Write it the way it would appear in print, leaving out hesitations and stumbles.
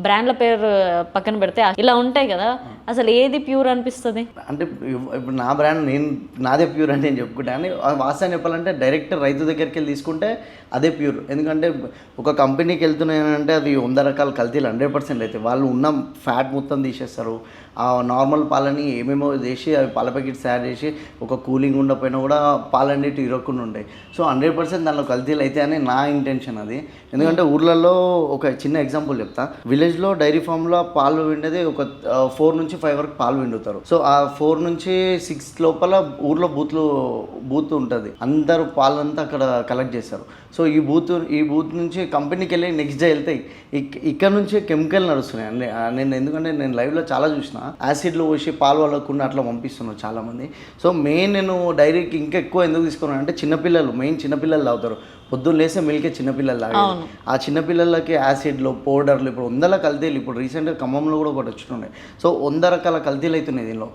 బ్రాండ్ల పేరు పక్కన పెడితే ఇలా ఉంటాయి కదా, అసలు ఏది ప్యూర్ అనిపిస్తుంది? అంటే ఇప్పుడు నా బ్రాండ్ నాదే ప్యూర్ అని నేను చెప్పుకుంటా అని వాస్తవం చెప్పాలంటే డైరెక్ట్ రైతు దగ్గరికి వెళ్ళి తీసుకుంటే అదే ప్యూర్. ఎందుకంటే ఒక కంపెనీకి వెళ్తున్నాయంటే అది 100 రకాల కల్తీలు 100% అయితే వాళ్ళు ఉన్న ఫ్యాట్ మొత్తం తీసేస్తారు. ఆ నార్మల్ పాలని ఏమేమో చేసి అవి పాల ప్యాకెట్స్ తయారు చేసి ఒక కూలింగ్ ఉండకపోయినా కూడా పాలన్నిటి ఇరగకుండా ఉంటాయి. సో 100% దానిలో కల్తీలు అయితే అని నా ఇంటెన్షన్ అది. ఎందుకంటే ఊర్లలో ఒక చిన్న ఎగ్జాంపుల్ చెప్తా. విలేజ్లో డైరీ ఫామ్లో పాలు విండేది ఒక 4 నుంచి 5 వరకు పాలు విండుతారు. సో ఆ 4 నుంచి 6 లోపల ఊర్లో బూత్ ఉంటుంది. అందరూ పాలంతా అక్కడ కలెక్ట్ చేస్తారు. సో ఈ బూత్ నుంచి కంపెనీకి వెళ్ళి నెక్స్ట్ డే వెళ్తాయి. ఇక్కడ నుంచి కెమికల్ నడుస్తున్నాయి. ఎందుకంటే నేను లైవ్లో చాలా చూసిన యాసిడ్లో పోసి పాలు వాళ్ళకుండా అట్లా పంపిస్తున్నారు చాలామంది. సో మెయిన్ నేను డైరీకి ఇంకా ఎక్కువ ఎందుకు తీసుకున్నాను అంటే చిన్నపిల్లలు తాగుతారు. పొద్దున్న లేసే మిల్కే చిన్నపిల్లలు తాగాలి. ఆ చిన్నపిల్లలకి యాసిడ్లు పౌడర్లు ఇప్పుడు 100 కల్తీలు. ఇప్పుడు రీసెంట్గా ఖమ్మంలో కూడా ఒకటి వచ్చినాయి. సో 100 రకాల కల్తీలు అవుతున్నాయి దీనిలో.